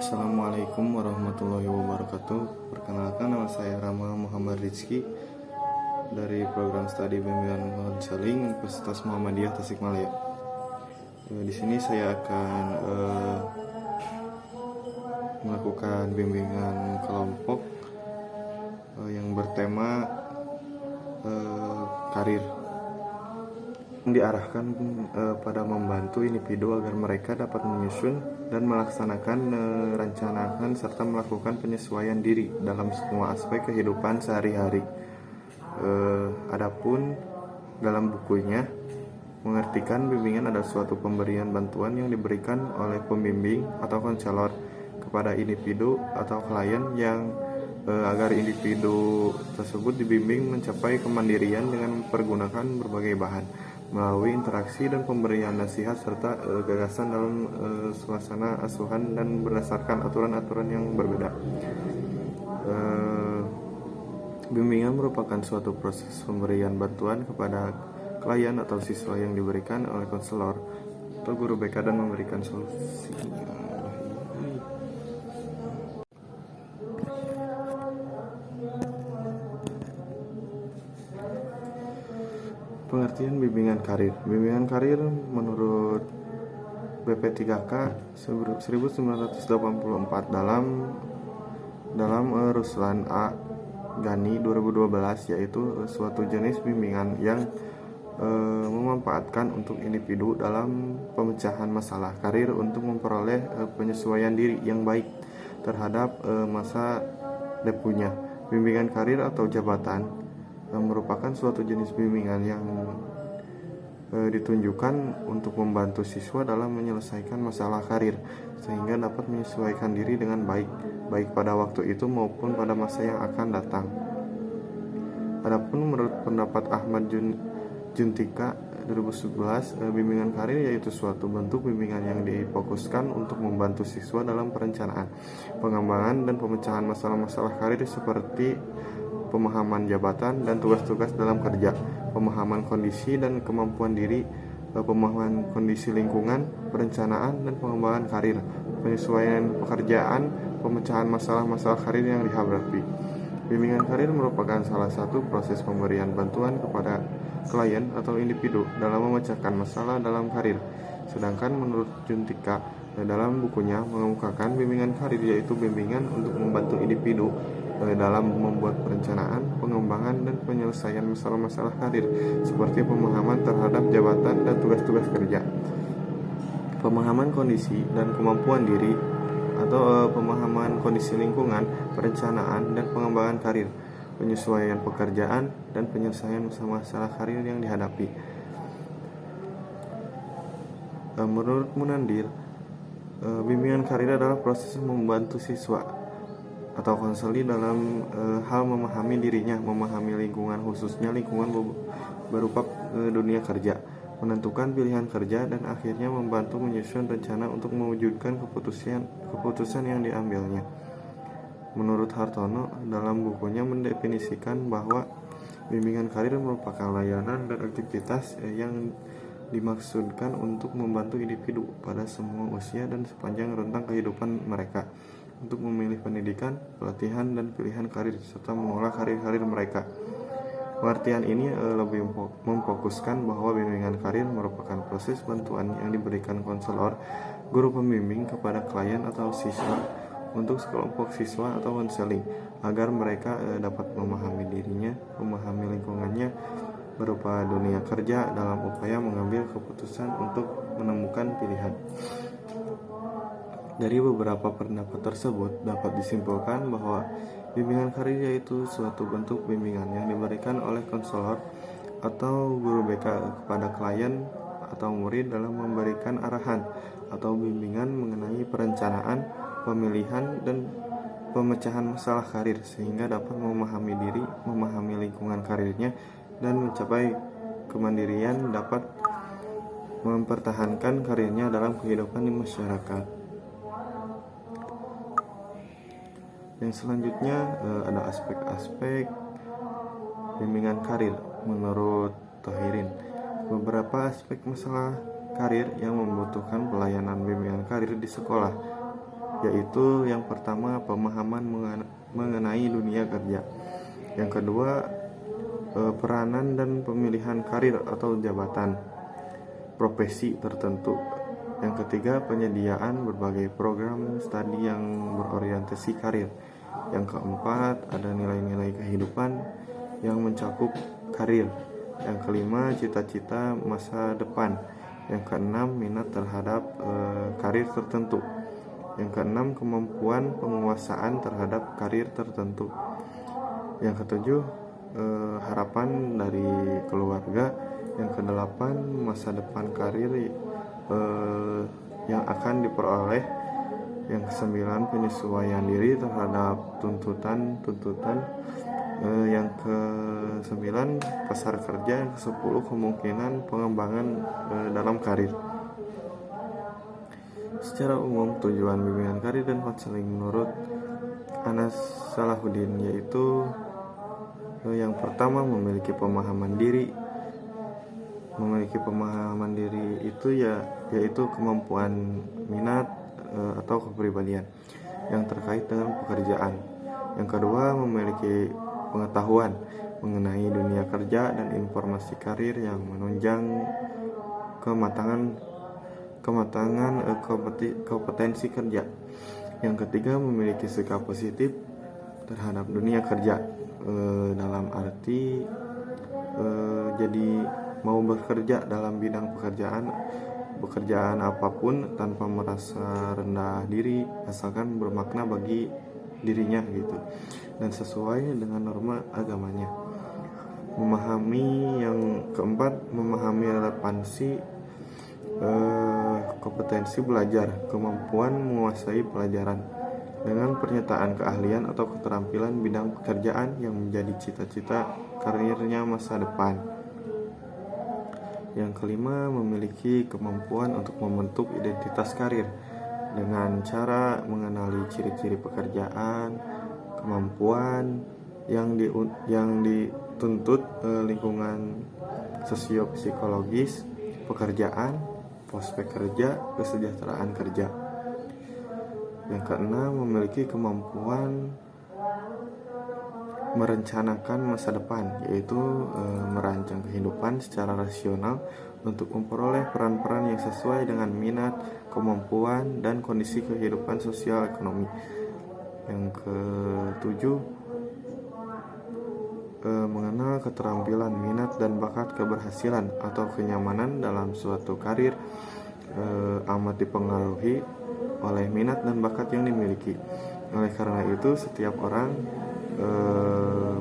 Assalamualaikum warahmatullahi wabarakatuh. Perkenalkan, nama saya Rama Muhammad Rizky dari program studi bimbingan konseling Universitas Muhammadiyah Tasikmalaya. Di sini saya akan melakukan bimbingan kelompok yang bertema karir, diarahkan pada membantu individu agar mereka dapat menyusun dan melaksanakan rencanakan serta melakukan penyesuaian diri dalam semua aspek kehidupan sehari-hari. Adapun dalam bukunya mengartikan bimbingan adalah suatu pemberian bantuan yang diberikan oleh pembimbing atau konselor kepada individu atau klien yang agar individu tersebut dibimbing mencapai kemandirian dengan mempergunakan berbagai bahan melalui interaksi dan pemberian nasihat serta gagasan dalam suasana asuhan dan berdasarkan aturan-aturan yang berbeda. Bimbingan merupakan suatu proses pemberian bantuan kepada klien atau siswa yang diberikan oleh konselor atau guru BK dan memberikan solusi. Pengertian bimbingan karir. Bimbingan karir menurut BP3K 1984 dalam Ruslan A. Ghani 2012, yaitu suatu jenis bimbingan yang memanfaatkan untuk individu dalam pemecahan masalah karir untuk memperoleh penyesuaian diri yang baik terhadap masa depannya. Bimbingan karir atau jabatan merupakan suatu jenis bimbingan yang ditunjukkan untuk membantu siswa dalam menyelesaikan masalah karir sehingga dapat menyesuaikan diri dengan baik pada waktu itu maupun pada masa yang akan datang. Adapun menurut pendapat Ahmad Juntika 2011, bimbingan karir yaitu suatu bentuk bimbingan yang difokuskan untuk membantu siswa dalam perencanaan, pengembangan dan pemecahan masalah-masalah karir seperti pemahaman jabatan dan tugas-tugas dalam kerja, pemahaman kondisi dan kemampuan diri, pemahaman kondisi lingkungan, perencanaan dan pengembangan karir, penyesuaian pekerjaan, pemecahan masalah-masalah karir yang dihadapi. Bimbingan karir merupakan salah satu proses pemberian bantuan kepada klien atau individu dalam memecahkan masalah dalam karir. Sedangkan menurut Juntika dalam bukunya mengemukakan bimbingan karir yaitu bimbingan untuk membantu individu dalam membuat perencanaan, pengembangan, dan penyelesaian masalah-masalah karir seperti pemahaman terhadap jabatan dan tugas-tugas kerja, pemahaman kondisi dan kemampuan diri atau pemahaman kondisi lingkungan, perencanaan dan pengembangan karir, penyesuaian pekerjaan, dan penyelesaian masalah karir yang dihadapi. Menurut Munandir, bimbingan karir adalah proses membantu siswa atau konseli dalam hal memahami dirinya, memahami lingkungan, khususnya lingkungan berupa dunia kerja, menentukan pilihan kerja, dan akhirnya membantu menyusun rencana untuk mewujudkan keputusan yang diambilnya. Menurut Hartono, dalam bukunya mendefinisikan bahwa bimbingan karir merupakan layanan dan aktivitas yang dimaksudkan untuk membantu individu pada semua usia dan sepanjang rentang kehidupan mereka untuk memilih pendidikan, pelatihan, dan pilihan karir serta mengolah karir-karir mereka. Pengertian ini lebih memfokuskan bahwa bimbingan karir merupakan proses bantuan yang diberikan konselor, guru pembimbing kepada klien atau siswa untuk sekelompok siswa atau konseling agar mereka dapat memahami dirinya, memahami lingkungannya berupa dunia kerja dalam upaya mengambil keputusan untuk menemukan pilihan. Dari beberapa pendapat tersebut dapat disimpulkan bahwa bimbingan karir yaitu suatu bentuk bimbingan yang diberikan oleh konselor atau guru BK kepada klien atau murid dalam memberikan arahan atau bimbingan mengenai perencanaan, pemilihan, dan pemecahan masalah karir sehingga dapat memahami diri, memahami lingkungan karirnya, dan mencapai kemandirian dapat mempertahankan karirnya dalam kehidupan di masyarakat. Yang selanjutnya ada aspek-aspek bimbingan karir menurut Tohirin. Beberapa aspek masalah karir yang membutuhkan pelayanan bimbingan karir di sekolah yaitu yang pertama pemahaman mengenai dunia kerja, yang kedua peranan dan pemilihan karir atau jabatan profesi tertentu, yang ketiga penyediaan berbagai program studi yang berorientasi karir, yang keempat ada nilai-nilai kehidupan yang mencakup karir, yang kelima cita-cita masa depan, yang keenam minat terhadap karir tertentu, yang keenam kemampuan penguasaan terhadap karir tertentu, yang ketujuh harapan dari keluarga, yang kedelapan masa depan karir yang akan diperoleh, yang kesembilan penyesuaian diri terhadap tuntutan, yang ke-9 pasar kerja, yang ke-10 kemungkinan pengembangan dalam karir. Secara umum tujuan bimbingan karir dan konseling menurut Anas Salahuddin yaitu yang pertama memiliki pemahaman diri. Memiliki pemahaman diri itu yaitu kemampuan minat atau kepribadian yang terkait dengan pekerjaan. Yang kedua memiliki pengetahuan mengenai dunia kerja dan informasi karir yang menunjang kompetensi kerja. Yang ketiga memiliki sikap positif terhadap dunia kerja, dalam arti jadi mau bekerja dalam bidang pekerjaan apapun tanpa merasa rendah diri, asalkan bermakna bagi dirinya gitu dan sesuai dengan norma agamanya. Yang keempat memahami relevansi kompetensi belajar, kemampuan menguasai pelajaran dengan pernyataan keahlian atau keterampilan bidang pekerjaan yang menjadi cita-cita karirnya masa depan. Yang kelima memiliki kemampuan untuk membentuk identitas karir dengan cara mengenali ciri-ciri pekerjaan, kemampuan yang dituntut lingkungan sosiopsikologis pekerjaan, prospek kerja, kesejahteraan kerja. Yang keenam memiliki kemampuan merencanakan masa depan, yaitu merancang kehidupan secara rasional untuk memperoleh peran-peran yang sesuai dengan minat, kemampuan, dan kondisi kehidupan sosial ekonomi. Yang ketujuh mengenal keterampilan, minat, dan bakat keberhasilan atau kenyamanan dalam suatu karir amat dipengaruhi oleh minat dan bakat yang dimiliki. Oleh karena itu, setiap orang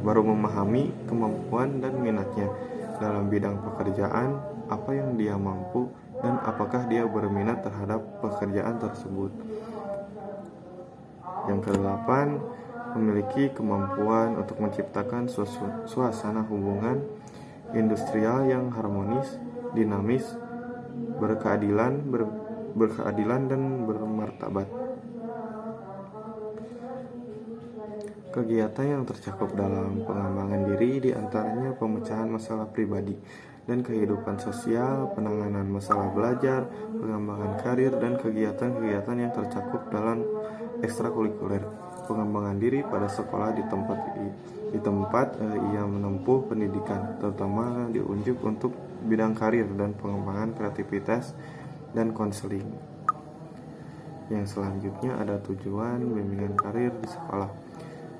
baru memahami kemampuan dan minatnya dalam bidang pekerjaan, apa yang dia mampu, dan apakah dia berminat terhadap pekerjaan tersebut. Yang kedelapan, memiliki kemampuan untuk menciptakan suasana hubungan industrial yang harmonis, dinamis, berkeadilan dan bermartabat. Kegiatan yang tercakup dalam pengembangan diri diantaranya pemecahan masalah pribadi dan kehidupan sosial, penanganan masalah belajar, pengembangan karir, dan kegiatan-kegiatan yang tercakup dalam ekstrakurikuler, pengembangan diri pada sekolah di tempat ia menempuh pendidikan, terutama diunjuk untuk bidang karir dan pengembangan kreativitas dan konseling. Yang selanjutnya ada tujuan bimbingan karir di sekolah.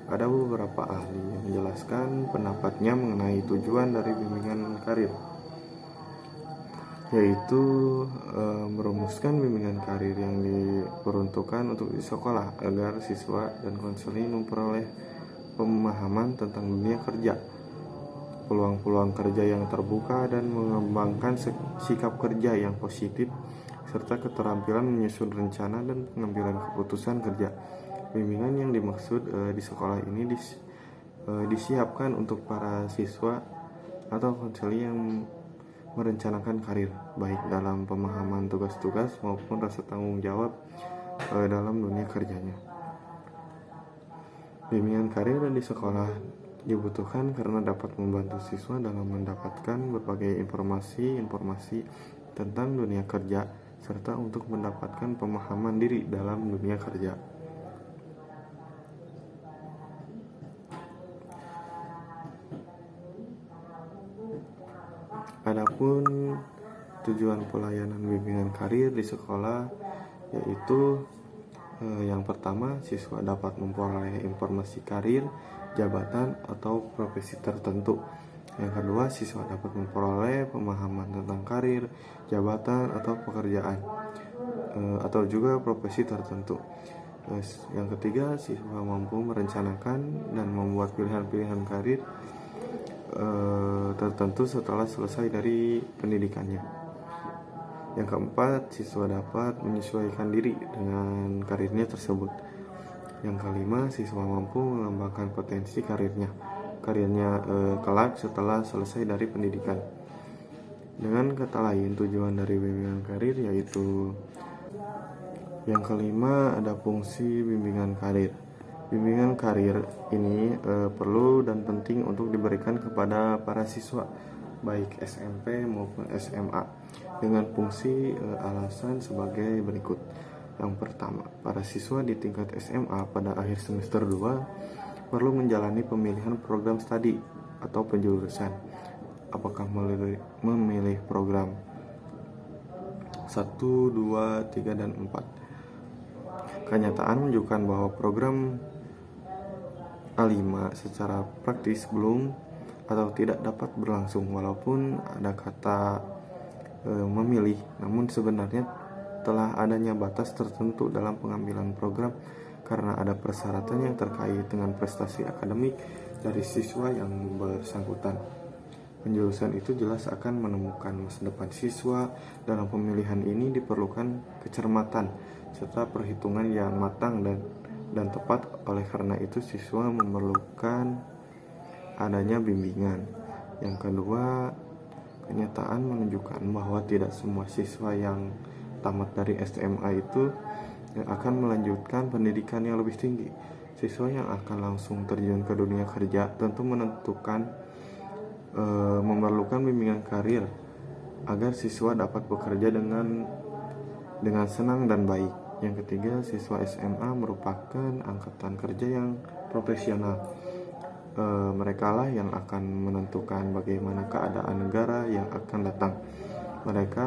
Ada beberapa ahli yang menjelaskan pendapatnya mengenai tujuan dari bimbingan karir, yaitu merumuskan bimbingan karir yang diperuntukkan untuk di sekolah agar siswa dan konseling memperoleh pemahaman tentang dunia kerja, peluang-peluang kerja yang terbuka, dan mengembangkan sikap kerja yang positif serta keterampilan menyusun rencana dan pengambilan keputusan kerja. Bimbingan yang dimaksud di sekolah ini disiapkan untuk para siswa atau konseling yang merencanakan karir, baik dalam pemahaman tugas-tugas maupun rasa tanggung jawab dalam dunia kerjanya. Bimbingan karir di sekolah dibutuhkan karena dapat membantu siswa dalam mendapatkan berbagai informasi tentang dunia kerja serta untuk mendapatkan pemahaman diri dalam dunia kerja. Adapun tujuan pelayanan bimbingan karir di sekolah yaitu yang pertama, siswa dapat memperoleh informasi karir, jabatan, atau profesi tertentu. Yang kedua, siswa dapat memperoleh pemahaman tentang karir, jabatan, atau pekerjaan atau juga profesi tertentu. Yang ketiga, siswa mampu merencanakan dan membuat pilihan-pilihan karir tertentu setelah selesai dari pendidikannya. Yang keempat, siswa dapat menyesuaikan diri dengan karirnya tersebut. Yang kelima, siswa mampu mengembangkan potensi karirnya kelak setelah selesai dari pendidikan. Dengan kata lain, tujuan dari bimbingan karir yaitu yang kelima, ada fungsi bimbingan karir. Bimbingan karir ini perlu dan penting untuk diberikan kepada para siswa baik SMP maupun SMA dengan fungsi alasan sebagai berikut. Yang pertama, para siswa di tingkat SMA pada akhir semester 2 perlu menjalani pemilihan program studi atau penjurusan. Apakah memilih program 1, 2, 3, dan 4. Kenyataan menunjukkan bahwa program A5 secara praktis belum atau tidak dapat berlangsung walaupun ada kata memilih, namun sebenarnya telah adanya batas tertentu dalam pengambilan program karena ada persyaratan yang terkait dengan prestasi akademik dari siswa yang bersangkutan. Penjurusan itu jelas akan menemukan masa depan siswa. Dalam pemilihan ini diperlukan kecermatan serta perhitungan yang matang dan tepat. Oleh karena itu siswa memerlukan adanya bimbingan. Yang kedua, kenyataan menunjukkan bahwa tidak semua siswa yang tamat dari SMA itu akan melanjutkan pendidikan yang lebih tinggi. Siswa yang akan langsung terjun ke dunia kerja tentu memerlukan bimbingan karir agar siswa dapat bekerja dengan senang dan baik. Yang ketiga, siswa SMA merupakan angkatan kerja yang profesional. Mereka lah yang akan menentukan bagaimana keadaan negara yang akan datang. Mereka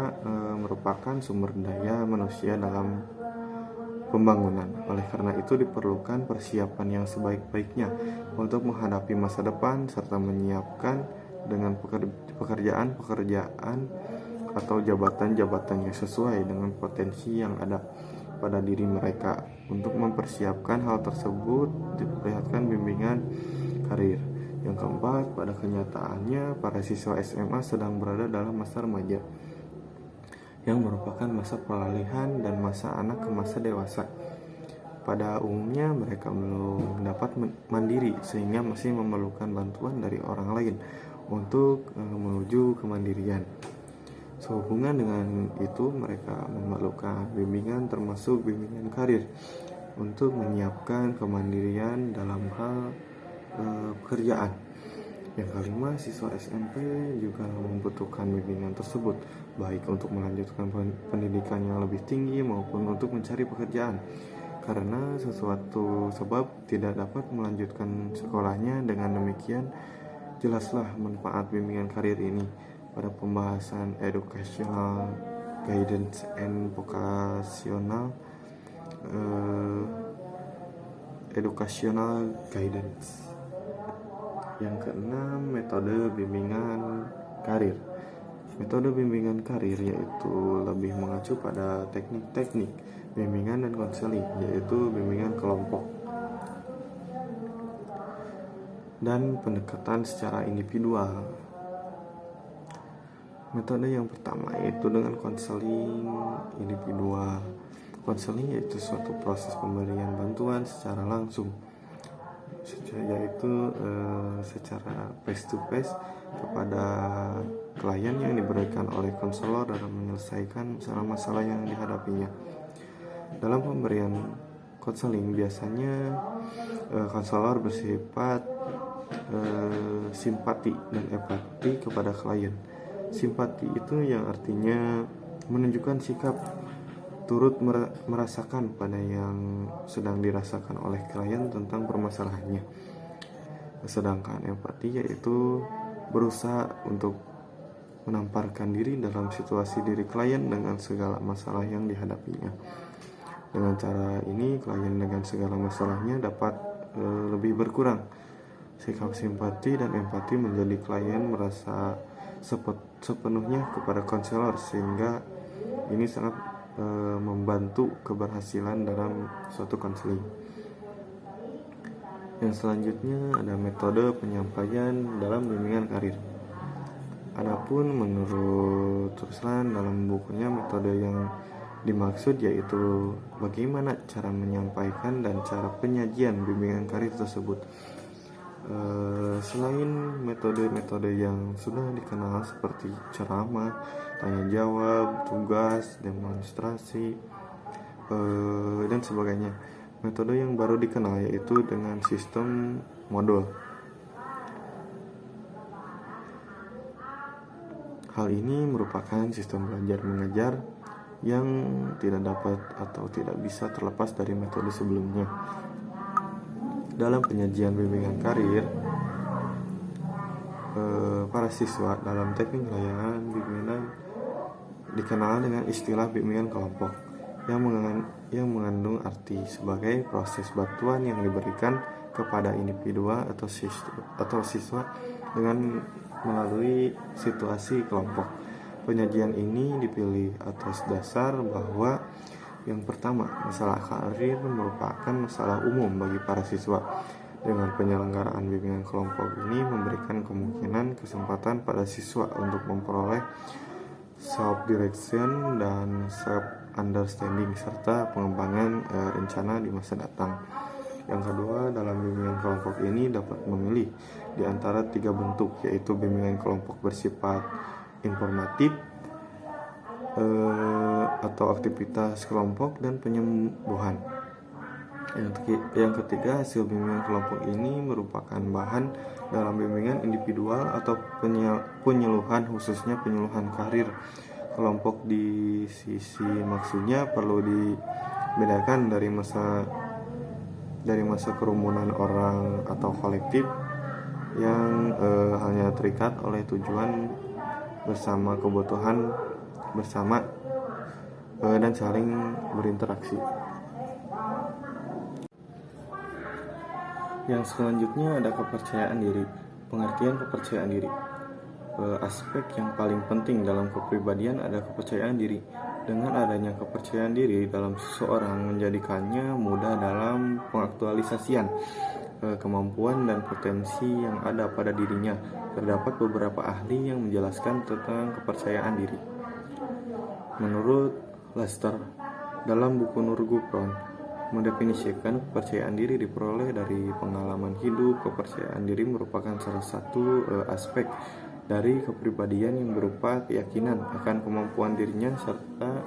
merupakan sumber daya manusia dalam pembangunan. Oleh karena itu diperlukan persiapan yang sebaik-baiknya untuk menghadapi masa depan serta menyiapkan dengan pekerjaan atau jabatan-jabatan yang sesuai dengan potensi yang ada pada diri mereka. Untuk mempersiapkan hal tersebut diperlihatkan bimbingan karir. Yang keempat, pada kenyataannya para siswa SMA sedang berada dalam masa remaja yang merupakan masa peralihan dan masa anak ke masa dewasa. Pada umumnya mereka belum dapat mandiri sehingga masih memerlukan bantuan dari orang lain untuk menuju kemandirian. Sehubungan dengan itu mereka memerlukan bimbingan termasuk bimbingan karir untuk menyiapkan kemandirian dalam hal pekerjaan. Yang kelima, siswa SMP juga membutuhkan bimbingan tersebut baik untuk melanjutkan pendidikan yang lebih tinggi maupun untuk mencari pekerjaan. Karena sesuatu sebab tidak dapat melanjutkan sekolahnya. Dengan demikian, jelaslah manfaat bimbingan karir ini. Pada pembahasan educational guidance and educational guidance. Yang keenam, metode bimbingan karir. Metode bimbingan karir yaitu lebih mengacu pada teknik-teknik bimbingan dan konseling, yaitu bimbingan kelompok dan pendekatan secara individual. Metode yang pertama yaitu dengan konseling individual. Konseling yaitu suatu proses pemberian bantuan secara langsung, yaitu secara face to face kepada klien yang diberikan oleh konselor dalam menyelesaikan masalah-masalah yang dihadapinya. Dalam pemberian konseling biasanya konselor bersifat simpati dan empati kepada klien. Simpati itu yang artinya menunjukkan sikap turut merasakan pada yang sedang dirasakan oleh klien tentang permasalahannya. Sedangkan empati yaitu berusaha untuk menamparkan diri dalam situasi diri klien dengan segala masalah yang dihadapinya. Dengan cara ini, klien dengan segala masalahnya dapat lebih berkurang. Sikap simpati dan empati menjadi klien merasa sepenuhnya kepada konselor, sehingga ini sangat membantu keberhasilan dalam suatu konseling. Yang selanjutnya ada metode penyampaian dalam bimbingan karir. Adapun menurut Ruslan dalam bukunya, metode yang dimaksud yaitu bagaimana cara menyampaikan dan cara penyajian bimbingan karir tersebut. Selain metode-metode yang sudah dikenal seperti ceramah, tanya jawab, tugas, demonstrasi, dan sebagainya, metode yang baru dikenal yaitu dengan sistem modul. Hal ini merupakan sistem belajar mengajar yang tidak dapat atau tidak bisa terlepas dari metode sebelumnya. Dalam penyajian bimbingan karir, para siswa dalam teknik layanan bimbingan dikenal dengan istilah bimbingan kelompok yang mengandung arti sebagai proses bantuan yang diberikan kepada individual atau siswa dengan melalui situasi kelompok. Penyajian ini dipilih atas dasar bahwa yang pertama, masalah karir merupakan masalah umum bagi para siswa. Dengan penyelenggaraan bimbingan kelompok ini memberikan kemungkinan kesempatan pada siswa untuk memperoleh self-direction dan self-understanding serta pengembangan rencana di masa datang. Yang kedua, dalam bimbingan kelompok ini dapat memilih di antara 3 bentuk, yaitu bimbingan kelompok bersifat informatif, atau aktivitas kelompok, dan penyembuhan. Yang ketiga, hasil bimbingan kelompok ini merupakan bahan dalam bimbingan individual atau penyeluhan, khususnya penyeluhan karir kelompok. Di sisi maksudnya perlu dibedakan dari masa kerumunan orang atau kolektif yang hanya terikat oleh tujuan bersama, kebutuhan bersama, dan saling berinteraksi. Yang selanjutnya ada kepercayaan diri. Pengertian kepercayaan diri. Aspek yang paling penting dalam kepribadian ada kepercayaan diri. Dengan adanya kepercayaan diri dalam seseorang menjadikannya mudah dalam pengaktualisasian kemampuan dan potensi yang ada pada dirinya. Terdapat beberapa ahli yang menjelaskan tentang kepercayaan diri. Menurut Lester, dalam buku Nurgupron, mendefinisikan kepercayaan diri diperoleh dari pengalaman hidup. Kepercayaan diri merupakan salah satu aspek dari kepribadian yang berupa keyakinan akan kemampuan dirinya serta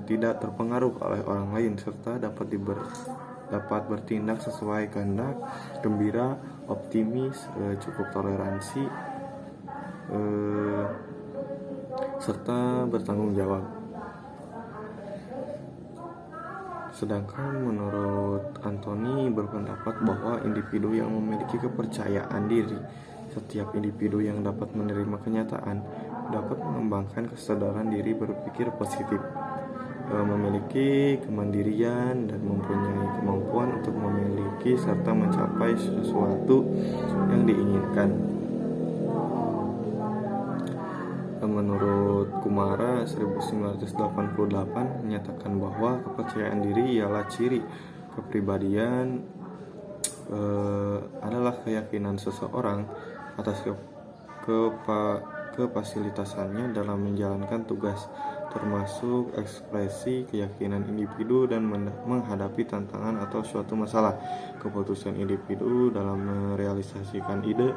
tidak terpengaruh oleh orang lain, serta dapat bertindak sesuai kehendak, gembira, optimis, cukup toleransi, serta bertanggung jawab. Sedangkan menurut Anthony berpendapat bahwa individu yang memiliki kepercayaan diri, setiap individu yang dapat menerima kenyataan, dapat mengembangkan kesadaran diri berpikir positif, memiliki kemandirian, dan mempunyai kemampuan untuk memiliki serta mencapai sesuatu yang diinginkan. Menurut Kumara 1988 menyatakan bahwa kepercayaan diri ialah ciri kepribadian, adalah keyakinan seseorang atas kefasilitasannya dalam menjalankan tugas, termasuk ekspresi keyakinan individu dan menghadapi tantangan atau suatu masalah, keputusan individu dalam merealisasikan ide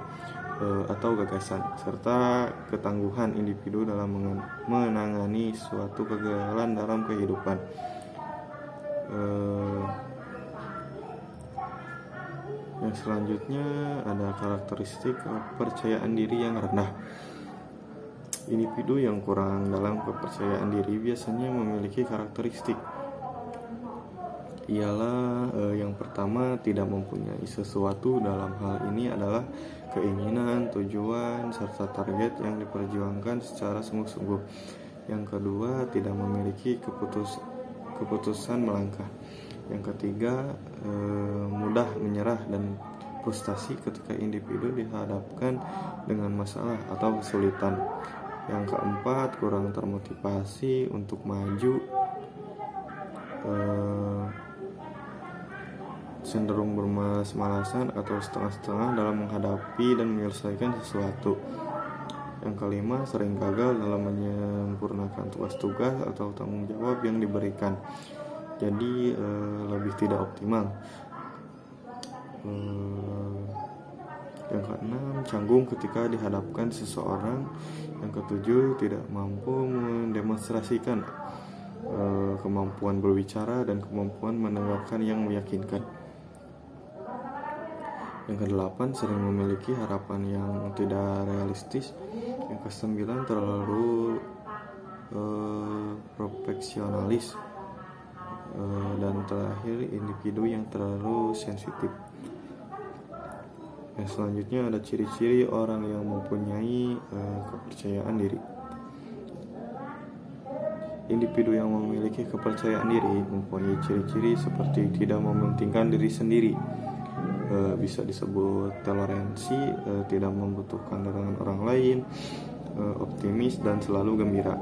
atau gagasan, serta ketangguhan individu dalam menangani suatu kegagalan dalam kehidupan. Yang selanjutnya ada karakteristik kepercayaan diri yang rendah. Individu yang kurang dalam kepercayaan diri biasanya memiliki karakteristik ialah yang pertama, tidak mempunyai sesuatu. Dalam hal ini adalah keinginan, tujuan, serta target yang diperjuangkan secara sungguh-sungguh. Yang kedua, tidak memiliki keputusan melangkah. Yang ketiga, mudah menyerah dan frustasi ketika individu dihadapkan dengan masalah atau kesulitan. Yang keempat, kurang termotivasi untuk maju, cenderung bermalas-malasan atau setengah-setengah dalam menghadapi dan menyelesaikan sesuatu. Yang kelima, sering gagal dalam menyempurnakan tugas-tugas atau tanggung jawab yang diberikan, jadi lebih tidak optimal. Yang keenam, canggung ketika dihadapkan seseorang. Yang ketujuh, tidak mampu mendemonstrasikan kemampuan berbicara dan kemampuan mendengarkan yang meyakinkan. Yang kedelapan, sering memiliki harapan yang tidak realistis. Yang kesembilan, terlalu perfeksionalis. Dan terakhir, individu yang terlalu sensitif. Yang selanjutnya ada ciri-ciri orang yang mempunyai kepercayaan diri. Individu yang memiliki kepercayaan diri mempunyai ciri-ciri seperti tidak mementingkan diri sendiri, bisa disebut toleransi, tidak membutuhkan dorongan orang lain, optimis dan selalu gembira.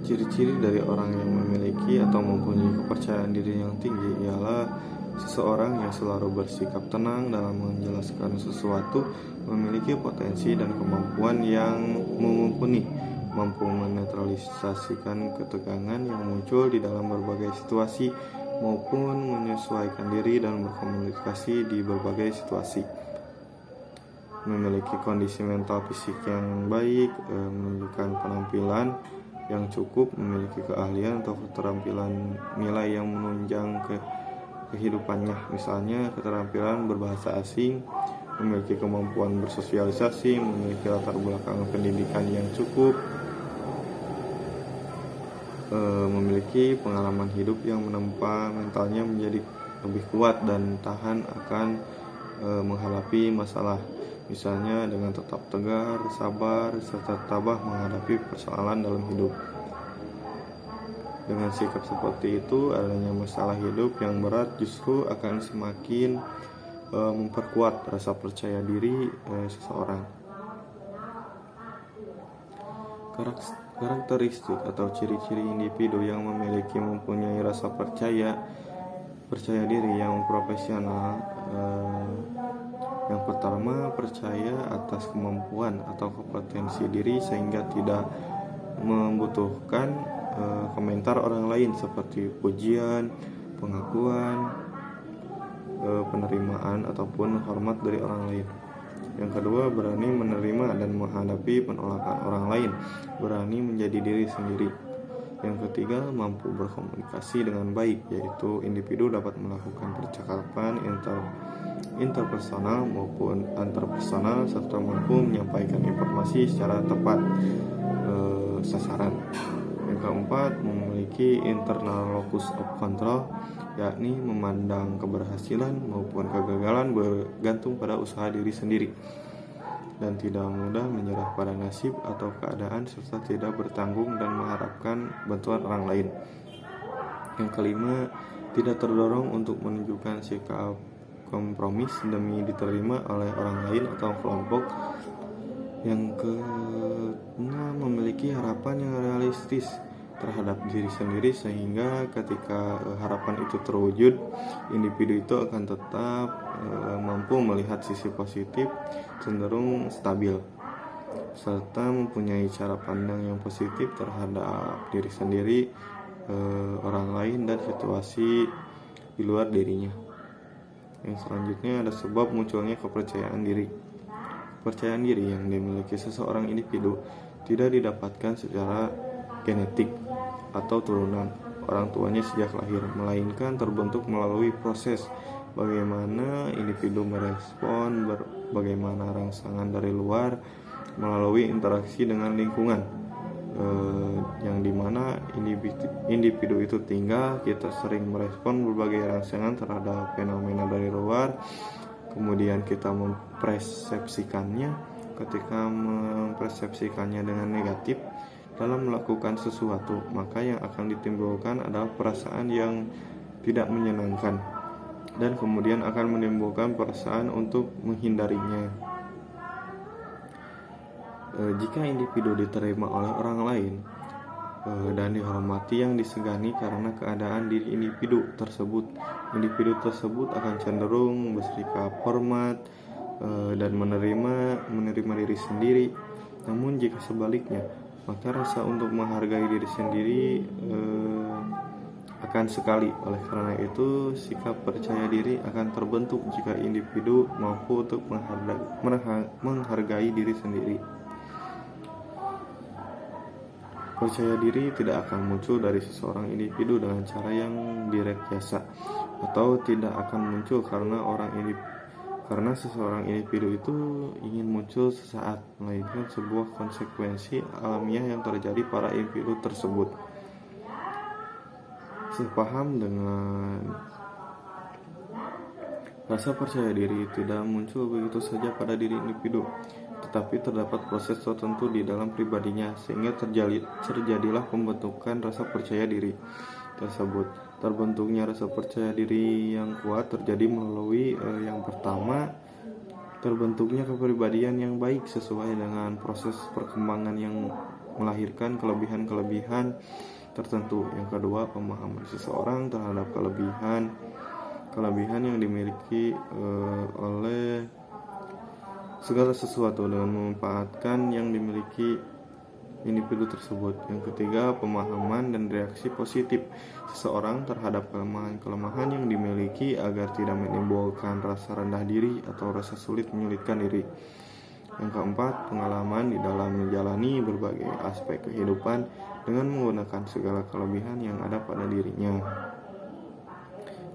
Ciri-ciri dari orang yang memiliki atau mempunyai kepercayaan diri yang tinggi ialah seseorang yang selalu bersikap tenang dalam menjelaskan sesuatu, memiliki potensi dan kemampuan yang mumpuni, mampu menetralisasikan ketegangan yang muncul di dalam berbagai situasi, maupun menyesuaikan diri dan berkomunikasi di berbagai situasi. Memiliki kondisi mental fisik yang baik, menunjukkan penampilan yang cukup, memiliki keahlian atau keterampilan nilai yang menunjang kehidupannya, misalnya keterampilan berbahasa asing, memiliki kemampuan bersosialisasi, memiliki latar belakang pendidikan yang cukup, memiliki pengalaman hidup yang menempa mentalnya menjadi lebih kuat dan tahan akan menghadapi masalah, misalnya dengan tetap tegar, sabar, serta tabah menghadapi persoalan dalam hidup. Dengan sikap seperti itu, adanya masalah hidup yang berat justru akan semakin memperkuat rasa percaya diri seseorang. Karakteristik atau ciri-ciri individu yang mempunyai rasa percaya diri yang profesional. Yang pertama, percaya atas kemampuan atau kompetensi diri sehingga tidak membutuhkan komentar orang lain seperti pujian, pengakuan, penerimaan ataupun hormat dari orang lain. Yang kedua, berani menerima dan menghadapi penolakan orang lain, berani menjadi diri sendiri. Yang ketiga, mampu berkomunikasi dengan baik, yaitu individu dapat melakukan percakapan interpersonal maupun antarpersonal serta mampu menyampaikan informasi secara tepat sasaran. Yang keempat, memiliki internal locus of control, yakni memandang keberhasilan maupun kegagalan bergantung pada usaha diri sendiri dan tidak mudah menyerah pada nasib atau keadaan serta tidak bertanggung dan mengharapkan bantuan orang lain. Yang kelima, tidak terdorong untuk menunjukkan sikap kompromis demi diterima oleh orang lain atau kelompok. Yang keenam, memiliki harapan yang realistis terhadap diri sendiri sehingga ketika harapan itu terwujud, individu itu akan tetap mampu melihat sisi positif, cenderung stabil, serta mempunyai cara pandang yang positif terhadap diri sendiri, orang lain dan situasi di luar dirinya. Yang selanjutnya ada sebab munculnya kepercayaan diri. Kepercayaan diri yang dimiliki seseorang individu tidak didapatkan secara genetik atau turunan orang tuanya sejak lahir, melainkan terbentuk melalui proses bagaimana individu merespon bagaimana rangsangan dari luar melalui interaksi dengan lingkungan, yang dimana individu itu tinggal. Kita sering merespon berbagai rangsangan terhadap fenomena dari luar, kemudian kita mempersepsikannya. Ketika mempersepsikannya dengan negatif dalam melakukan sesuatu, maka yang akan ditimbulkan adalah perasaan yang tidak menyenangkan, dan kemudian akan menimbulkan perasaan untuk menghindarinya. Jika individu diterima oleh orang lain dan dihormati yang disegani karena keadaan diri individu tersebut akan cenderung bersikap hormat dan menerima diri sendiri. Namun jika sebaliknya, maka rasa untuk menghargai diri sendiri akan sekali. Oleh karena itu, sikap percaya diri akan terbentuk jika individu mampu untuk menghargai diri sendiri. Percaya diri tidak akan muncul dari seseorang individu dengan cara yang direkayasa, atau tidak akan muncul karena seseorang individu itu ingin muncul sesaat, melainkan sebuah konsekuensi alamiah yang terjadi pada individu tersebut. Sepaham dengan rasa percaya diri tidak muncul begitu saja pada diri individu, tetapi terdapat proses tertentu di dalam pribadinya sehingga terjadilah pembentukan rasa percaya diri tersebut. Terbentuknya rasa percaya diri yang kuat terjadi melalui yang pertama, terbentuknya kepribadian yang baik sesuai dengan proses perkembangan yang melahirkan kelebihan-kelebihan tertentu. Yang kedua, pemahaman seseorang terhadap kelebihan yang dimiliki oleh segala sesuatu dengan memanfaatkan yang dimiliki individu tersebut. Yang ketiga, pemahaman dan reaksi positif seseorang terhadap kelemahan yang dimiliki agar tidak menimbulkan rasa rendah diri atau rasa sulit menyulitkan diri. Yang keempat, pengalaman di dalam menjalani berbagai aspek kehidupan dengan menggunakan segala kelebihan yang ada pada dirinya.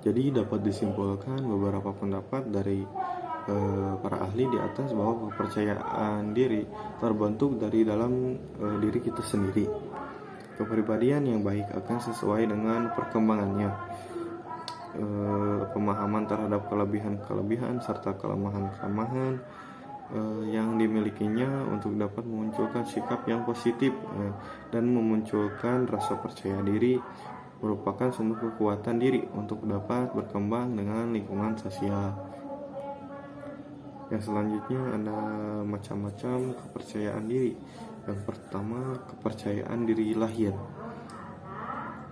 Jadi dapat disimpulkan beberapa pendapat dari para ahli di atas bahwa kepercayaan diri terbentuk dari dalam diri kita sendiri. Kepribadian yang baik akan sesuai dengan perkembangannya. Pemahaman terhadap kelebihan serta kelemahan yang dimilikinya untuk dapat memunculkan sikap yang positif dan memunculkan rasa percaya diri merupakan sumber kekuatan diri untuk dapat berkembang dengan lingkungan sosial. Yang selanjutnya ada macam-macam kepercayaan diri. Yang pertama, kepercayaan diri lahir.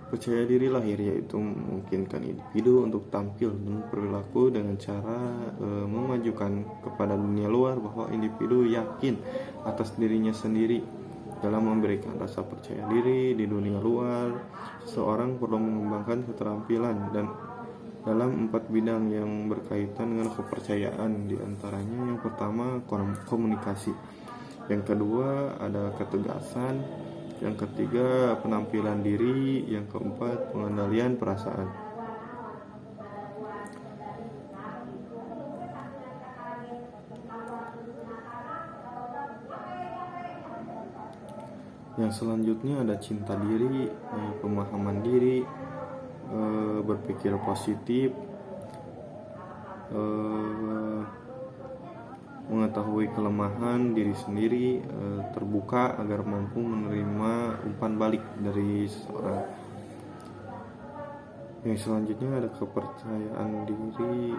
Percaya diri lahir yaitu memungkinkan individu untuk tampil dan berperilaku dengan cara memajukan kepada dunia luar bahwa individu yakin atas dirinya sendiri. Dalam memberikan rasa percaya diri di dunia luar, seseorang perlu mengembangkan keterampilan dan dalam 4 bidang yang berkaitan dengan kepercayaan. Di antaranya yang pertama komunikasi, yang kedua ada ketegasan, yang ketiga penampilan diri, yang keempat pengendalian perasaan. Yang selanjutnya ada cinta diri, pemahaman diri, berpikir positif, mengetahui kelemahan diri sendiri, terbuka agar mampu menerima umpan balik dari seseorang. Yang selanjutnya ada kepercayaan diri